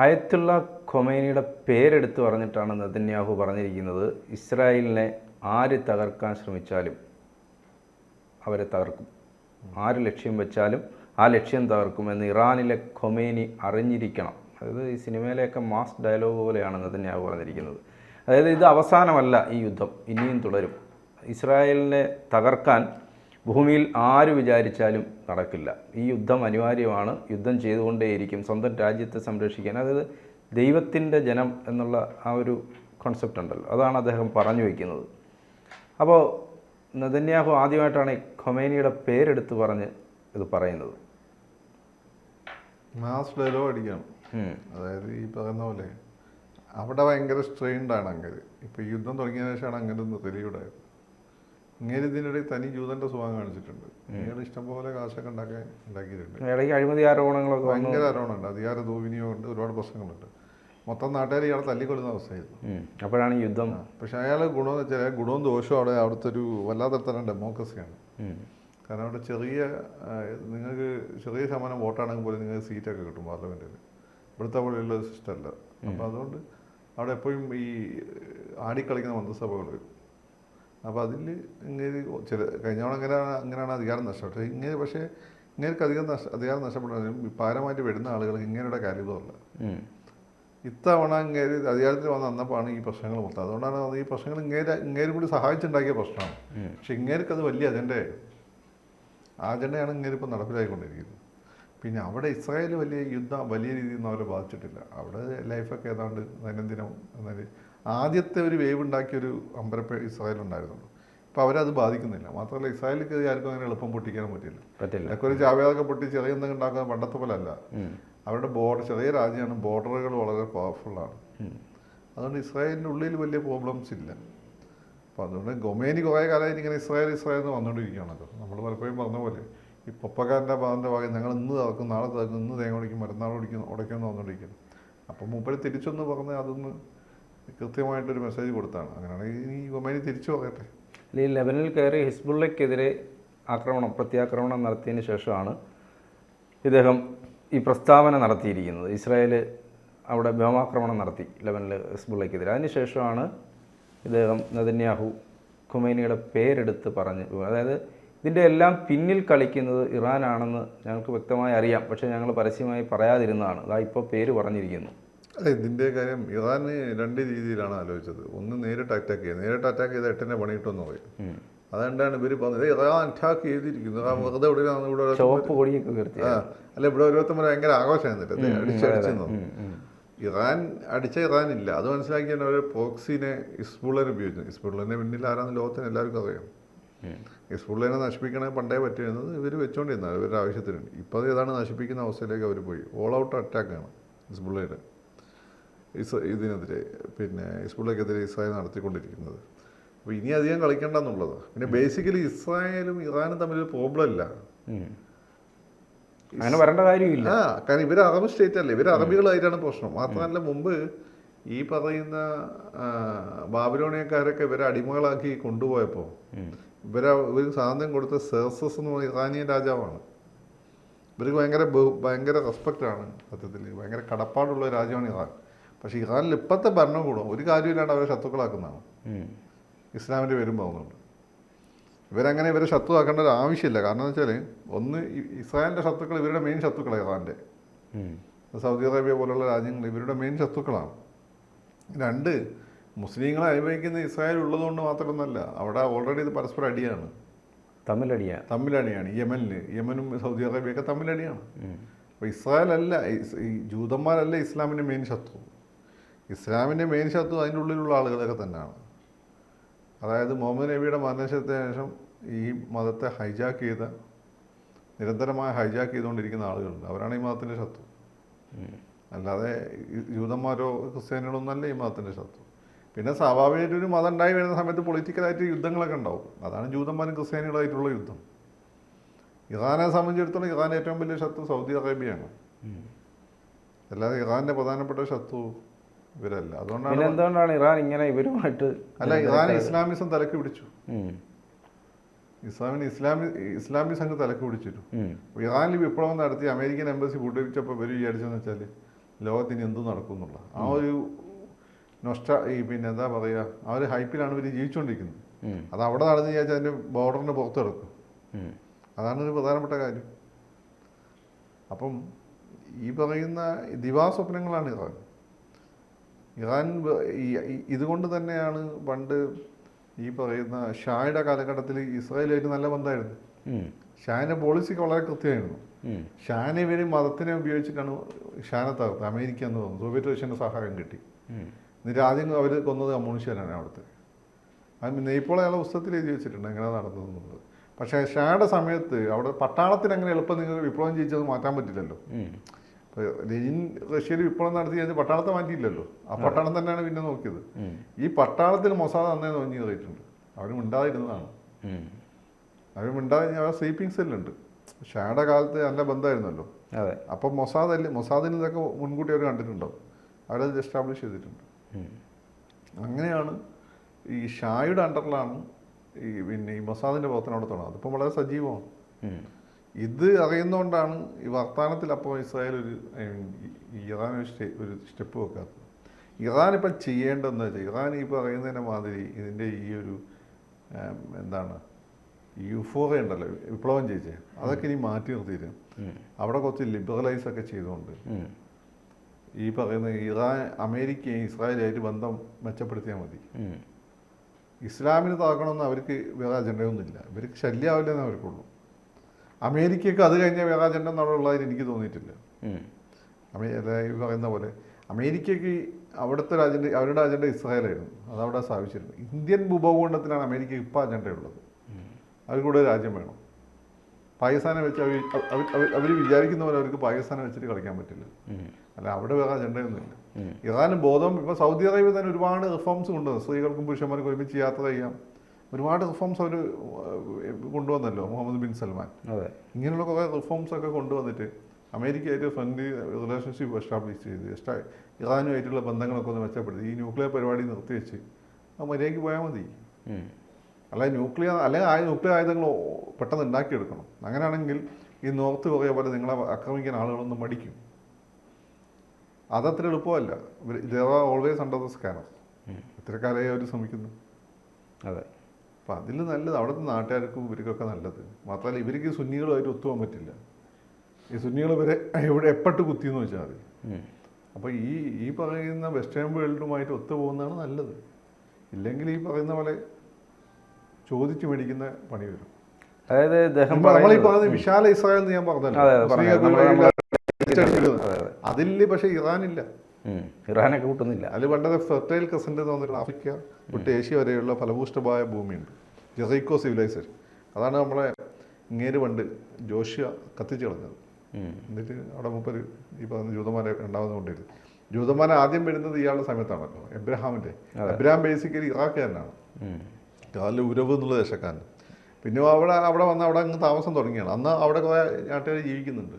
അയത്തുള്ള ഖൊമൈനിയുടെ പേരെടുത്ത് പറഞ്ഞിട്ടാണ് നെതന്യാഹു പറഞ്ഞിരിക്കുന്നത്, ഇസ്രായേലിനെ ആര് തകർക്കാൻ ശ്രമിച്ചാലും അവരെ തകർക്കും, ആര് ലക്ഷ്യം വെച്ചാലും ആ ലക്ഷ്യം തകർക്കുമെന്ന് ഇറാനിലെ ഖൊമൈനി അറിഞ്ഞിരിക്കണം. അതായത് ഈ സിനിമയിലെയൊക്കെ മാസ് ഡയലോഗ് പോലെയാണ് നെതന്യാഹു പറഞ്ഞിരിക്കുന്നത്. അതായത് ഇത് അവസാനമല്ല, ഈ യുദ്ധം ഇനിയും തുടരും. ഇസ്രായേലിനെ തകർക്കാൻ ഭൂമിയിൽ ആര് വിചാരിച്ചാലും നടക്കില്ല. ഈ യുദ്ധം അനിവാര്യമാണ്, യുദ്ധം ചെയ്തുകൊണ്ടേയിരിക്കും സ്വന്തം രാജ്യത്തെ സംരക്ഷിക്കാൻ. അതായത് ദൈവത്തിൻ്റെ ജനം എന്നുള്ള ആ ഒരു കോൺസെപ്റ്റ് ഉണ്ടല്ലോ, അതാണ് അദ്ദേഹം പറഞ്ഞു വയ്ക്കുന്നത്. അപ്പോൾ നെതന്യാഹു ആദ്യമായിട്ടാണ് ഖൊമൈനിയുടെ പേരെടുത്ത് പറഞ്ഞ് ഇത് പറയുന്നത്. മാസ് ഡയലോഗ് അടിക്കണം. അതായത് ഈ പറയുന്ന പോലെ അവിടെ ഭയങ്കര സ്ട്രെയിൻഡാണ് അങ്ങനെ. ഇപ്പോൾ ഈ യുദ്ധം തുടങ്ങിയതിനു ശേഷമാണ് അങ്ങനെ ഒന്ന് തെളിവുണ്ടായത്. ഇങ്ങനെ ഇതിനിടയിൽ തനി ജൂതന്റെ സ്വഭാവം കാണിച്ചിട്ടുണ്ട്. ഇങ്ങനെ ഇഷ്ടംപോലെ കാശൊക്കെ ഉണ്ടാക്കിയിട്ടുണ്ട്. ഇടയ്ക്ക് അഴിമതി ആരോപണങ്ങളൊക്കെ ഭയങ്കര ആരോപണമുണ്ട്, അധികാര ദുർവിനിയോഗമുണ്ട്, ഒരുപാട് പ്രശ്നങ്ങളുണ്ട്. മൊത്തം നാട്ടുകാർ ഇയാളെ തല്ലിക്കൊള്ളുന്ന അവസ്ഥയായിരുന്നു. അപ്പോഴാണ് യുദ്ധം. പക്ഷെ അയാൾ ഗുണമെന്ന് വെച്ചാൽ ഗുണവും ദോഷവും അവിടെ അവിടുത്തെ ഒരു വല്ലാത്ത തരം ഡെമോക്രസിയാണ്. കാരണം അവിടെ നിങ്ങൾക്ക് ചെറിയ ശതമാനം വോട്ടാണെങ്കിൽ പോലും നിങ്ങൾക്ക് സീറ്റൊക്കെ കിട്ടും പാർലമെൻറ്റിൽ. ഇവിടുത്തെ പോലെയുള്ള സിസ്റ്റമല്ല. അപ്പോൾ അതുകൊണ്ട് അവിടെ എപ്പോഴും ഈ ആടിക്കളിക്കുന്ന മന്ത്രിസഭകൾ വരും. അപ്പോൾ അതിൽ ഇങ്ങനെ കഴിഞ്ഞ തവണ അങ്ങനെയാണ് അധികാരം നഷ്ടപ്പെട്ടത്. പക്ഷേ ഇങ്ങനെയൊക്കെ അധികാരം നഷ്ടപ്പെടാനും പാരമായിട്ട് വരുന്ന ആളുകൾ ഇങ്ങനെയുടെ കാര്യമല്ല. ഇത്തവണ ഇങ്ങനെ അധികാരത്തിൽ വന്നപ്പോഴാണ് ഈ പ്രശ്നങ്ങൾ മൊത്തം. അതുകൊണ്ടാണ് ഈ പ്രശ്നങ്ങൾ ഇങ്ങേരും കൂടി സഹായിച്ചുണ്ടാക്കിയ പ്രശ്നമാണ്. പക്ഷെ ഇങ്ങേർക്ക് അത് വലിയ അജണ്ടയാണ് ഇങ്ങേരിപ്പോൾ നടപ്പിലായിക്കൊണ്ടിരിക്കുന്നത്. പിന്നെ അവിടെ ഇസ്രായേൽ വലിയ രീതിയിൽ ഒന്നും അവരെ ബാധിച്ചിട്ടില്ല. അവിടെ ലൈഫൊക്കെ ഏതാണ്ട് ദൈനംദിനം എന്നാൽ ആദ്യത്തെ ഒരു വേവ് ഉണ്ടാക്കിയൊരു അമ്പരപ്പ് ഇസ്രായേലുണ്ടായിരുന്നുള്ളൂ. ഇപ്പോൾ അവരത് ബാധിക്കുന്നില്ല. മാത്രമല്ല ഇസ്രായേലിക്ക് ആർക്കും അങ്ങനെ എളുപ്പം പൊട്ടിക്കാനും പറ്റില്ല. ഇതൊക്കെ ഒരു ജാവേദൊക്കെ പൊട്ടി ചെറിയ എന്തെങ്കിലും ഉണ്ടാക്കുന്ന പണ്ടത്തെ പോലെ അല്ല. അവരുടെ ചെറിയ രാജ്യമാണ്, ബോർഡറുകൾ വളരെ പവർഫുള്ളാണ്. അതുകൊണ്ട് ഇസ്രായേലിൻ്റെ ഉള്ളിൽ വലിയ പ്രോബ്ലംസ് ഇല്ല. അപ്പോൾ അതുകൊണ്ട് ഖൊമൈനി കുറേ കാലമായിട്ട് ഇങ്ങനെ ഇസ്രായേൽ എന്ന് വന്നുകൊണ്ടിരിക്കുകയാണല്ലോ. നമ്മൾ പലപ്പോഴും പറഞ്ഞ പോലെ ഈ പൊപ്പക്കാരൻ്റെ ഭാഗത്തിൻ്റെ ഭാഗം ഞങ്ങൾ ഇന്ന് തറക്കും, നാളെ തറക്കും, ഇന്ന് തേങ്ങ ഒടിക്കും, മറ്റന്നാൾ ഉടയ്ക്കുമെന്ന് വന്നുകൊണ്ടിരിക്കുന്നു. അപ്പം മൂപ്പര് തിരിച്ചൊന്ന് പറഞ്ഞ് അതൊന്ന് കൃത്യമായിട്ടൊരു മെസ്സേജ് കൊടുത്താണ്. അങ്ങനെയാണെങ്കിൽ ഈ ഖൊമൈനി തിരിച്ചു പറയട്ടെ. ഈ ലെബനിൽ കയറി ഹിസ്ബുള്ളയ്ക്കെതിരെ പ്രത്യാക്രമണം നടത്തിയതിന് ശേഷമാണ് ഇദ്ദേഹം ഈ പ്രസ്താവന നടത്തിയിരിക്കുന്നത്. ഇസ്രായേൽ അവിടെ വ്യോമാക്രമണം നടത്തി ലെബനിൽ ഹിസ്ബുള്ളയ്ക്കെതിരെ. അതിനുശേഷമാണ് ഇദ്ദേഹം നെതന്യാഹു ഖൊമൈനിയുടെ പേരെടുത്ത് പറഞ്ഞ്, അതായത് ഇതിൻ്റെ എല്ലാം പിന്നിൽ കളിക്കുന്നത് ഇറാനാണെന്ന് ഞങ്ങൾക്ക് വ്യക്തമായി അറിയാം, പക്ഷേ ഞങ്ങൾ പരസ്യമായി പറയാതിരുന്നതാണ്. അതാ ഇപ്പോൾ പേര് പറഞ്ഞിരിക്കുന്നു. അല്ല, ഇതിൻ്റെ കാര്യം ഇറാന് രണ്ട് രീതിയിലാണ് ആലോചിച്ചത്. ഒന്ന് നേരിട്ട് അറ്റാക്ക് ചെയ്യുക. നേരിട്ട് അറ്റാക്ക് ചെയ്ത് 8-നെ പണിയിട്ടെന്ന് പറയും. അതുകൊണ്ടാണ് ഇവർ പറഞ്ഞത് ഇറാൻ അറ്റാക്ക് ചെയ്തിരിക്കുന്നു. വെറുതെ ഇവിടെ ചുവപ്പ് കൊടിയൊക്കെ ഉയർത്തി. അല്ല, ഇവിടെ ഓരോരുത്തർ ഭയങ്കര ആഘോഷമായിരുന്നില്ല അടിച്ചടിച്ചെന്നു. ഇറാനില്ല. അത് മനസ്സിലാക്കിയാണ് അവർ പ്രോക്സിനെ ഹിസ്ബുള്ളനെ ഉപയോഗിച്ചത്. ഹിസ്ബുള്ളനെ പിന്നിൽ ആരാന്ന് ലോകത്തിന് എല്ലാവർക്കും അറിയാം. ഹിസ്ബുള്ളനെ നശിപ്പിക്കണേ പണ്ടേ പറ്റിയിരുന്നത് ഇവർ വെച്ചുകൊണ്ടിരുന്നത് ഇവരുടെ ആവശ്യത്തിന്. ഇപ്പോൾ അത് ഏതാണ് നശിപ്പിക്കുന്ന അവസ്ഥയിലേക്ക് അവർ പോയി. ഓൾ ഔട്ട് അറ്റാക്കാണ് ഹിസ്ബുള്ളയുടെ ഇതിനെതിരെ, പിന്നെ ഹിസ്ബുള്ളക്കെതിരെ ഇസ്രായേൽ നടത്തിക്കൊണ്ടിരിക്കുന്നത്. അപ്പോൾ ഇനി അധികം കളിക്കേണ്ടെന്നുള്ളത്. പിന്നെ ബേസിക്കലി ഇസ്രായേലും ഇറാനും തമ്മിലൊരു പ്രോബ്ലം ഇല്ല, അങ്ങനെ വരേണ്ട കാര്യമില്ല. കാരണം ഇവർ അറബ് സ്റ്റേറ്റ് അല്ലേ, ഇവർ അറബികളായിട്ടാണ് പ്രശ്നം. മാത്രമല്ല മുമ്പ് ഈ പറയുന്ന ബാബിലോണിയക്കാരൊക്കെ ഇവരെ അടിമകളാക്കി കൊണ്ടുപോയപ്പോൾ ഇവർ സ്വാതന്ത്ര്യം കൊടുത്ത സെർസസ് എന്ന് പറയുന്ന ഇറാനിയൻ രാജാവാണ്. ഇവർക്ക് ഭയങ്കര റെസ്പെക്റ്റാണ് സത്യത്തിൽ, ഭയങ്കര കടപ്പാടുള്ള രാജ്യമാണ് ഇറാൻ. പക്ഷേ ഇറാനിൽ ഇപ്പോഴത്തെ ഭരണകൂടം ഒരു കാര്യമില്ലാണ്ട് അവരെ ശത്രുക്കളാക്കുന്നതാണ്. ഇസ്ലാമിൻ്റെ പേരും പോകുന്നുണ്ട്. ഇവരങ്ങനെ ഇവരെ ശത്രുവാക്കേണ്ട ഒരു ആവശ്യമില്ല. കാരണം എന്ന് വെച്ചാൽ ഒന്ന് ഇസ്രായേലിൻ്റെ ശത്രുക്കൾ ഇവരുടെ മെയിൻ ശത്രുക്കളാണ്. ഇറാൻ്റെ സൗദി അറേബ്യ പോലുള്ള രാജ്യങ്ങൾ ഇവരുടെ മെയിൻ ശത്രുക്കളാണ്. രണ്ട്, മുസ്ലിങ്ങളെ അനുഭവിക്കുന്ന ഇസ്രായേൽ ഉള്ളതുകൊണ്ട് മാത്രമൊന്നുമല്ല, അവിടെ ഓൾറെഡി ഇത് പരസ്പരം അടിയാണ്, തമ്മിലടിയാണ്. യമനും സൗദി അറേബ്യയൊക്കെ തമ്മിലടിയാണ്. അപ്പോൾ ഇസ്രായേലല്ല, ഈ ജൂതന്മാരല്ല ഇസ്ലാമിൻ്റെ മെയിൻ ശത്രു. ഇസ്ലാമിൻ്റെ മെയിൻ ശത്രു അതിൻ്റെ ഉള്ളിലുള്ള ആളുകളൊക്കെ തന്നെയാണ്. അതായത് മുഹമ്മദ് നബിയുടെ മരണശത്തിന് ശേഷം ഈ മതത്തെ നിരന്തരമായി ഹൈജാക്ക് ചെയ്തുകൊണ്ടിരിക്കുന്ന ആളുകളുണ്ട്. അവരാണ് ഈ മതത്തിൻ്റെ ശത്രു. അല്ലാതെ ജൂതന്മാരോ ക്രിസ്ത്യാനികളോ ഒന്നല്ല ഈ മതത്തിൻ്റെ ശത്രു. പിന്നെ സ്വാഭാവികമായിട്ടൊരു മതം ഉണ്ടായി വരുന്ന സമയത്ത് പൊളിറ്റിക്കലായിട്ട് യുദ്ധങ്ങളൊക്കെ ഉണ്ടാവും. അതാണ് ജൂതന്മാരും ക്രിസ്ത്യാനികളായിട്ടുള്ള യുദ്ധം. ഇറാനെ സംബന്ധിച്ചിടത്തോളം ഇറാൻ ഏറ്റവും വലിയ ശത്രു സൗദി അറേബ്യയാണ്. അല്ലാതെ ഇറാൻ്റെ പ്രധാനപ്പെട്ട ശത്രു ഇവരല്ല. അതുകൊണ്ടാണ് ഇറാൻ ഇങ്ങനെ ഇവരുമായിട്ട് ഇറാൻ ഇസ്ലാമിസം തലക്ക് പിടിച്ചു. ഇസ്ലാമിസം അങ്ങ് തലക്ക് പിടിച്ചിരുന്നു. ഇറാനിൽ വിപ്ലവം നടത്തി അമേരിക്കൻ എംബസി പൂട്ടിച്ചപ്പോൾ ഇവർ വിചാരിച്ചെന്ന് വെച്ചാൽ ലോകത്തിന് എന്ത് നടക്കും എന്നുള്ള ആ ഒരു പിന്നെ എന്താ പറയുക, ആ ഒരു ഹൈപ്പിലാണ് ഇവർ ജീവിച്ചുകൊണ്ടിരിക്കുന്നത്. അത് അവിടെ നടന്നു വിചാരിച്ചാൽ അതിൻ്റെ ബോർഡറിന് പുറത്ത് കിടക്കും. അതാണ് ഒരു പ്രധാനപ്പെട്ട കാര്യം. അപ്പം ഈ പറയുന്ന ദിവാസ്വപ്നങ്ങളാണ് ഇറാൻ ഇതുകൊണ്ട് തന്നെയാണ് പണ്ട് ഈ പറയുന്ന ഷായുടെ കാലഘട്ടത്തിൽ ഇസ്രായേലായിട്ട് നല്ല ബന്ധമായിരുന്നു. ഷാൻ്റെ പോളിസിക്ക് വളരെ കൃത്യമായിരുന്നു. ഷാനെ ഇവർ മതത്തിനെ ഉപയോഗിച്ചിട്ടാണ് ഷാനെ തകർത്തത്. അമേരിക്ക എന്ന് തോന്നുന്നു സോവിയറ്റ് റഷ്യൻ്റെ സഹായം കിട്ടി. എന്നിട്ട് ആദ്യം അവർ കൊന്നത് കമ്മ്യൂണിസ്റ്റുകാരാണ് അവിടുത്തെ. അത് നെയ്പ്പോൾ അയാളെ പുസ്തകത്തിൽ എഴുതി വെച്ചിട്ടുണ്ട് എങ്ങനെ നടന്നതെന്നുള്ളത്. പക്ഷേ ഷായുടെ സമയത്ത് അവിടെ പട്ടാളത്തിന് അങ്ങനെ എളുപ്പം നിങ്ങൾ വിപ്ലവം ചെയ്യിച്ചത് മാറ്റാൻ പറ്റില്ലല്ലോ. ലെനിൻ റഷ്യയിൽ വിപ്ലവം നടത്തി കഴിഞ്ഞാൽ പട്ടാളത്തെ മാറ്റിയില്ലല്ലോ. ആ പട്ടാളം തന്നെയാണ് പിന്നെ നോക്കിയത്. ഈ പട്ടാളത്തിൽ മൊസാദ് അന്നേ നോഞ്ഞു കയറിയിട്ടുണ്ട്. അവർ മിണ്ടാതിരുന്നതാണ്. അവർ മിണ്ടാതെ അവർ സ്ലീപ്പിംഗ് സെല്ലുണ്ട്. ഷായുടെ കാലത്ത് നല്ല ബന്ധമായിരുന്നല്ലോ. അപ്പം മൊസാദിന് ഇതൊക്കെ മുൻകൂട്ടി അവർ കണ്ടിട്ടുണ്ടാവും. അവരത് എസ്റ്റാബ്ലിഷ് ചെയ്തിട്ടുണ്ട്. അങ്ങനെയാണ് ഈ ഷായുടെ അണ്ടറിലാണ് പിന്നെ ഈ മൊസാദിൻ്റെ പ്രവർത്തനം അവിടെ തുടങ്ങുന്നത്. അതിപ്പം വളരെ സജീവമാണ്. ഇത് അറിയുന്നതുകൊണ്ടാണ് ഈ വർത്തമാനത്തിൽ അപ്പോൾ ഇസ്രായേൽ ഇറാൻ ഒരു സ്റ്റെപ്പ് വെക്കാത്തത്. ഇറാൻ ഇപ്പം ചെയ്യേണ്ടതെന്ന് വെച്ചാൽ ഇറാൻ ഈ പറയുന്നതിനെ മാതിരി ഇതിൻ്റെ ഈ ഒരു എന്താണ് യുഫോറിയ ഉണ്ടല്ലോ, വിപ്ലവം ചെയ്യിച്ചേ, അതൊക്കെ ഇനി മാറ്റി നിർത്തിയിട്ട് അവിടെ കുറച്ച് ലിബറലൈസ് ഒക്കെ ചെയ്തുകൊണ്ട് ഈ പറയുന്ന അമേരിക്കയും ഇസ്രായേലായിട്ട് ബന്ധം മെച്ചപ്പെടുത്തിയാൽ മതി. ഇസ്ലാമിന് താക്കണമെന്ന് അവർക്ക് വേറെ അജണ്ടയൊന്നുമില്ല. ഇവർക്ക് ശല്യമാവില്ലെന്ന് അവർക്കുള്ളൂ. അമേരിക്കയ്ക്ക് അത് കഴിഞ്ഞ വേറെ അജണ്ട എന്നുള്ളതായിട്ട് എനിക്ക് തോന്നിയിട്ടില്ല. ഈ പറയുന്ന പോലെ അമേരിക്കയ്ക്ക് അവിടുത്തെ അവരുടെ അജണ്ട ഇസ്രായേലായിരുന്നു. അതവിടെ സ്ഥാപിച്ചിരുന്നു. ഇന്ത്യൻ ഉപഭൂഖണ്ഡത്തിലാണ് അമേരിക്കയ്ക്ക് ഇപ്പോൾ അജണ്ടയുള്ളത്. അവർക്കൂടെ രാജ്യം വേണം. പാകിസ്ഥാനെ വെച്ച് അവർ വിചാരിക്കുന്ന പോലെ അവർക്ക് പാകിസ്ഥാനെ വെച്ചിട്ട് കളിക്കാൻ പറ്റില്ല. അല്ല, അവിടെ വേറെ അജണ്ടയൊന്നുമില്ല. ഇറാന് ബോധം ഇപ്പോൾ സൗദി അറേബ്യ തന്നെ ഒരുപാട് റിഫോംസ് കൊണ്ടുവന്നു. സ്ത്രീകൾക്കും പുരുഷന്മാർക്കും ഒരുമിച്ച് യാത്ര ചെയ്യാം. ഒരുപാട് റിഫോംസ് അവർ കൊണ്ടുവന്നല്ലോ. മുഹമ്മദ് ബിൻ സൽമാൻ ഇങ്ങനെയുള്ള കുറേ റിഫോംസ് ഒക്കെ കൊണ്ടുവന്നിട്ട് അമേരിക്കയായിട്ട് ഫ്രണ്ട്ലി റിലേഷൻഷിപ്പ് എസ്റ്റാബ്ലിഷ് ചെയ്ത് ഇറാനുമായിട്ടുള്ള ബന്ധങ്ങളൊക്കെ ഒന്ന് മെച്ചപ്പെടുത്തി ഈ ന്യൂക്ലിയർ പരിപാടി നിർത്തിവെച്ച് ആ മര്യാദയ്ക്ക് പോയാൽ മതി. അല്ലെങ്കിൽ ന്യൂക്ലിയർ ആയുധങ്ങൾ പെട്ടെന്ന് ഉണ്ടാക്കിയെടുക്കണം. അങ്ങനെയാണെങ്കിൽ ഈ നോർത്ത് കൊറിയ പോലെ നിങ്ങളെ ആക്രമിക്കാൻ ആളുകളൊന്നും മടിക്കും. അതത്ര എളുപ്പമല്ല. There are always under the scanner. എത്ര കാലമായി അവർ ശ്രമിക്കുന്നു. അതെ. അപ്പം അതിൽ നല്ലത് അവിടുത്തെ നാട്ടുകാർക്കും ഇവർക്കൊക്കെ നല്ലത്. മാത്രമല്ല ഇവർക്ക് സുന്നികളുമായിട്ട് ഒത്തുപോകാൻ പറ്റില്ല. ഈ സുന്നികൾ ഇവരെ ഇവിടെ എപ്പോട്ട് കുത്തിയെന്ന് വെച്ചാൽ മതി. അപ്പോൾ ഈ പറയുന്ന വെസ്റ്റേൺ വേൾഡുമായിട്ട് ഒത്തുപോകുന്നതാണ് നല്ലത്. ഇല്ലെങ്കിൽ ഈ പറയുന്ന പോലെ ചോദിച്ചു മേടിക്കുന്ന പണി വരും. അതായത് നമ്മളീ പറയുന്നത് വിശാല ഇസ്രായേൽ എന്ന് ഞാൻ പറഞ്ഞല്ലോ. അതിൽ പക്ഷേ ഇറാനില്ല. ഇറാനൊക്കെ കൂട്ടുന്നില്ല. അതിൽ പണ്ടത്തെ ഫെർട്ടൈൽ ക്രസന്റ് എന്ന് പറഞ്ഞിട്ട് ആഫ്രിക്ക വിട്ട് ഏഷ്യ വരെയുള്ള ഫലഭൂഷ്ടമായ ഭൂമിയുണ്ട്. ജെറൈക്കോ സിവിലൈസേഷൻ. അതാണ് നമ്മളെ ഇങ്ങേര് പണ്ട് ജോഷ്യ കത്തിച്ച് കളഞ്ഞത്. എന്നിട്ട് അവിടെ മുപ്പര് ഈ പറഞ്ഞ ജൂതന്മാരെ ഉണ്ടാവുന്നതുകൊണ്ടിരുന്നു. ജൂതന്മാരെ ആദ്യം വരുന്നത് ഇയാളുടെ സമയത്താണല്ലോ, എബ്രഹാമിൻ്റെ. Abraham basically ഇറാഖുകാരനാണ്. അതിൽ ഉരവ് എന്നുള്ള ദേശക്കാരൻ. പിന്നെ അവിടെ വന്ന് അവിടെ അങ്ങ് താമസം തുടങ്ങിയാണ്. അന്ന് അവിടെ കുറേ നാട്ടുകാർ ജീവിക്കുന്നുണ്ട്.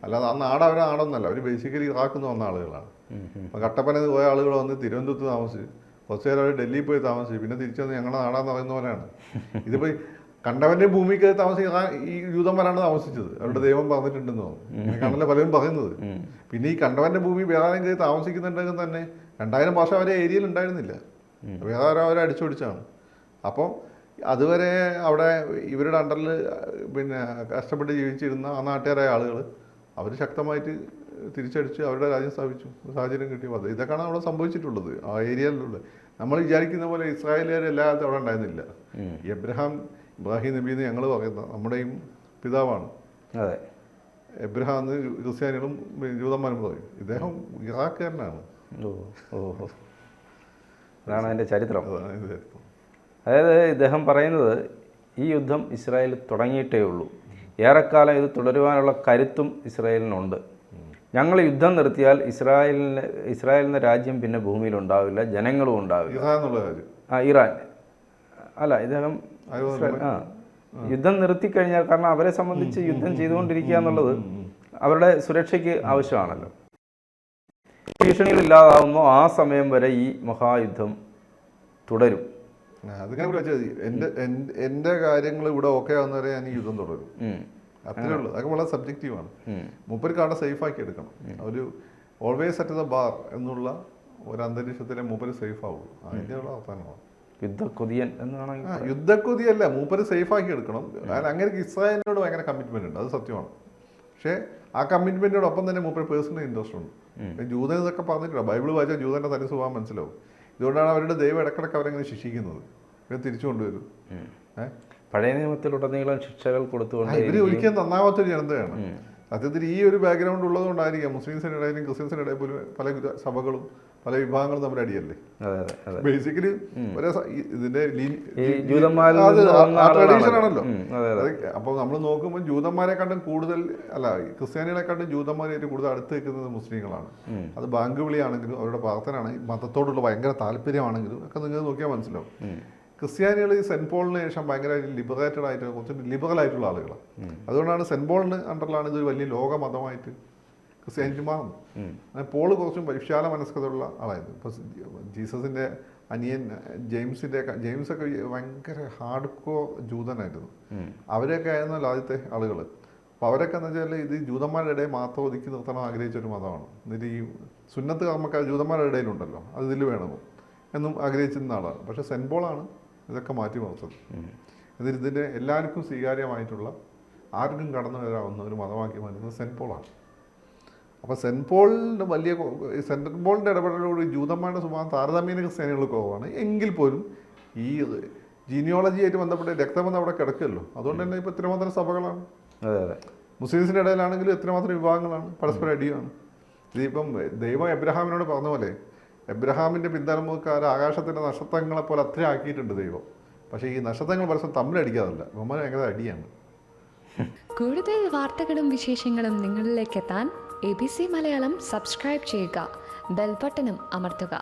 അല്ലാതെ ആ നാട് അവരെ നാടൊന്നല്ല. അവർ ബേസിക്കലി ഇറാഖിന്ന് വന്ന ആളുകളാണ്. അപ്പം കട്ടപ്പനയിൽ പോയ ആളുകൾ വന്ന് തിരുവനന്തപുരത്ത് താമസിച്ച് കുറച്ച് നേരം അവർ ഡൽഹിയിൽ പോയി താമസിച്ചു. പിന്നെ തിരിച്ചു വന്ന് ഞങ്ങളുടെ നാടാന്ന് പറയുന്ന പോലെയാണ്. ഇതിപ്പോൾ കണ്ടവൻ്റെ ഭൂമിക്ക് താമസിക്കാൻ ഈ ജൂതന്മാരാണ് താമസിച്ചത്. അവരുടെ ദൈവം പറഞ്ഞിട്ടുണ്ടെന്ന് തോന്നുന്നു. അങ്ങനെയാണല്ലോ പലരും പറയുന്നത്. പിന്നെ ഈ കണ്ടവൻ്റെ ഭൂമി വേറെ കയറി താമസിക്കുന്നുണ്ടെങ്കിൽ തന്നെ 2000 വർഷം അവരെ ഏരിയയിൽ ഉണ്ടായിരുന്നില്ല. വേറെ അവരെ അടിച്ചൊടിച്ചാണ്. അപ്പം അതുവരെ അവിടെ ഇവരുടെ അണ്ടറിൽ പിന്നെ കഷ്ടപ്പെട്ട് ജീവിച്ചിരുന്ന ആ നാട്ടുകാരായ ആളുകൾ അവർ ശക്തമായിട്ട് തിരിച്ചടിച്ച് അവരുടെ രാജ്യം സ്ഥാപിച്ചു. സാഹചര്യം കിട്ടിയപ്പോൾ ഇതൊക്കെയാണ് അവിടെ സംഭവിച്ചിട്ടുള്ളത് ആ ഏരിയയിലുള്ളത്. നമ്മൾ വിചാരിക്കുന്ന പോലെ ഇസ്രായേലുകാർ എല്ലായിടത്തും അവിടെ ഉണ്ടായിരുന്നില്ല. ഇബ്രാഹിം നബി എന്ന് ഞങ്ങൾ പറയുന്ന നമ്മുടെയും പിതാവാണ്. എബ്രഹാം എന്ന് ക്രിസ്ത്യാനികളും ജൂതന്മാരും പറയും. ഇദ്ദേഹം ഇറാഖുകാരനാണ്. അതാണ് അതിൻ്റെ ചരിത്രം. അതായത് ഇദ്ദേഹം പറയുന്നത് ഈ യുദ്ധം ഇസ്രായേൽ തുടങ്ങിയിട്ടേ ഉള്ളൂ. ഏറെക്കാലം ഇത് തുടരുവാനുള്ള കരുത്തും ഇസ്രായേലിനുണ്ട്. ഞങ്ങൾ യുദ്ധം നിർത്തിയാൽ ഇസ്രായേലിൻ്റെ രാജ്യം പിന്നെ ഭൂമിയിൽ ഉണ്ടാവില്ല, ജനങ്ങളും ഉണ്ടാവില്ല. ഇറാൻ അല്ല, ഇദ്ദേഹം യുദ്ധം നിർത്തിക്കഴിഞ്ഞാൽ, കാരണം അവരെ സംബന്ധിച്ച് യുദ്ധം ചെയ്തുകൊണ്ടിരിക്കുക എന്നുള്ളത് അവരുടെ സുരക്ഷയ്ക്ക് ആവശ്യമാണല്ലോ. ഭീഷണികൾ ഇല്ലാതാവുമ്പോൾ ആ സമയം വരെ ഈ മഹായുദ്ധം തുടരും. അതിങ്ങനെ വിളിച്ചാൽ എൻ്റെ കാര്യങ്ങൾ ഇവിടെ ഓക്കെ ആവുന്നവരെ ഞാൻ ഈ യുദ്ധം തുടരും. അത്രേ ഉള്ളൂ. അതൊക്കെ വളരെ സബ്ജക്റ്റീവാണ്. മൂപ്പർക്ക് അവിടെ സേഫാക്കി എടുക്കണം. ഒരു ഓൾവേസ് അറ്റ് ദ ബാർ എന്നുള്ള ഒരു അന്തരീക്ഷത്തിലെ മൂപ്പര് സേഫ് ആവുള്ളൂ. അതിൻ്റെ ഉള്ള അവസാനമാണ്. യുദ്ധക്കൊതിയൻ എന്നാണെങ്കിൽ യുദ്ധക്കൊതിയല്ല, മൂപ്പര് സേഫാക്കി എടുക്കണം. കാരണം അങ്ങനെ ഇസ്രായേലിനോട് ഭയങ്കര കമ്മിറ്റ്മെന്റ് ഉണ്ട്, അത് സത്യമാണ്. പക്ഷേ ആ കമ്മിറ്റ്മെന്റിനോടൊപ്പം തന്നെ മൂപ്പര് പേഴ്സണൽ ഇൻട്രസ്റ്റ് ഉണ്ട്. ജൂതൻ ഇതൊക്കെ പറഞ്ഞിട്ടില്ല, ബൈബിൾ വായിച്ചാൽ ജൂതന്റെ തനി സ്വഭാവം മനസ്സിലാവും. ഇതുകൊണ്ടാണ് അവരുടെ ദൈവം ഇടക്കിടക്ക് അവരെങ്ങനെ ശിക്ഷിക്കുന്നത്, ഇവരെ തിരിച്ചു കൊണ്ടുവരും. പഴയ നിയമത്തിലുടനീളം ശിക്ഷകൾ കൊടുത്തുകൊണ്ട് ഇവര് ഒരിക്കലും നന്നാവാത്തൊരു ജനതയാണ്. സത്യത്തിൽ ഈ ഒരു ബാക്ക്ഗ്രൗണ്ട് ഉള്ളതുകൊണ്ടായിരിക്കാം മുസ്ലിംസിൻ്റെ ഇടയിലും ക്രിസ്ത്യൻസിൻ്റെ ഇടയിൽ പോലും പല സഭകളും പല വിഭാഗങ്ങളും തമ്മിൽ അടിയല്ലേ. ബേസിക്കലി ഇതിന്റെ ട്രഡീഷൻ ആണല്ലോ. അപ്പോൾ നമ്മൾ നോക്കുമ്പോൾ ജൂതന്മാരെ കണ്ടും കൂടുതൽ ക്രിസ്ത്യാനികളെ കണ്ടും ജൂതന്മാരായിട്ട് കൂടുതൽ അടുത്ത് നിൽക്കുന്നത് മുസ്ലിങ്ങളാണ്. അത് ബാങ്ക് വിളിയാണെങ്കിലും അവരുടെ പ്രാർത്ഥന ആണെങ്കിലും മതത്തോടുള്ള ഭയങ്കര താല്പര്യമാണെങ്കിലും ഒക്കെ നിങ്ങൾ നോക്കിയാൽ മനസ്സിലാവും. ക്രിസ്ത്യാനികൾ ഈ സെൻറ്റ് പോളിന് ശേഷം ഭയങ്കര ലിബറേറ്റഡ് ആയിട്ട് കുറച്ച് ലിബറൽ ആയിട്ടുള്ള ആളുകളാണ്. അതുകൊണ്ടാണ് സെൻറ്റ് പോളിന് അണ്ടറിലാണ് ഇതൊരു വലിയ ലോക മതമായിട്ട് ക്രിസ്ത്യാനിറ്റി മാറുന്നു. പോള് കുറച്ചും വിശാല മനസ്കതയുള്ള ആളായിരുന്നു. ഇപ്പോൾ ജീസസിൻ്റെ അനിയൻ ജെയിംസൊക്കെ ഭയങ്കര ഹാർഡ് കോർ ജൂതനായിരുന്നു. അവരൊക്കെ ആയിരുന്നല്ലോ ആദ്യത്തെ ആളുകൾ. അപ്പോൾ അവരൊക്കെ എന്ന് വെച്ചാൽ ഇത് ജൂതന്മാരുടെ ഇടയിൽ മാത്രം ഒതുക്കി നിർത്തണം ആഗ്രഹിച്ചൊരു മതമാണ്. എന്നിട്ട് ഈ സുന്നത്ത് കർമ്മക്കാർ ജൂതന്മാരുടെ ഇടയിലുണ്ടല്ലോ, അത് ഇതിൽ വേണമോ എന്നും ആഗ്രഹിച്ചിരുന്ന ആളാണ്. പക്ഷേ സെൻറ്റ് പോളാണ് ഇതൊക്കെ മാറ്റി മറിച്ചത്. എന്നിട്ട് ഇതിൻ്റെ എല്ലാവർക്കും സ്വീകാര്യമായിട്ടുള്ള ആർക്കും കടന്നു വരാവുന്ന ഒരു മതമാക്കി മാറ്റുന്നത് സെൻറ്റ് പോളാണ്. അപ്പോൾ സെൻറ്റ് പോളിൻ്റെ ഇടപെടലോട് ജൂതന്മാരുടെ സ്വഭാവം താരതമ്യേന ക്രിസ്ത്യാനികൾ കുറവാണ്. എങ്കിൽ പോലും ഈ ജീനിയോളജിയായിട്ട് ബന്ധപ്പെട്ട് രക്തബന്ധം അവിടെ കിടക്കുമല്ലോ. അതുകൊണ്ട് തന്നെ ഇപ്പോൾ എത്രമാത്രം സഭകളാണ്. മുസ്ലിംസിൻ്റെ ഇടയിലാണെങ്കിലും എത്രമാത്രം വിഭാഗങ്ങളാണ്, പരസ്പരം അടിയാണ്. ഇതിപ്പം ദൈവം എബ്രഹാമിനോട് പറഞ്ഞ പോലെ എബ്രഹാമിൻ്റെ പിന്തലമുക്കാർ ആകാശത്തിൻ്റെ നക്ഷത്രങ്ങളെ പോലെ അത്ര ആക്കിയിട്ടുണ്ട് ദൈവം. പക്ഷേ ഈ നക്ഷത്രങ്ങൾ പരസ്പരം തമ്മിലടിക്കാറില്ല, ബഹുമാനം ഭയങ്കര അടിയാണ്. കൂടുതൽ വാർത്തകളും വിശേഷങ്ങളും നിങ്ങളിലേക്ക് എത്താൻ ABC മലയാളം സബ്സ്ക്രൈബ് ചെയ്യുക, ബെൽ ബട്ടണും അമർത്തുക.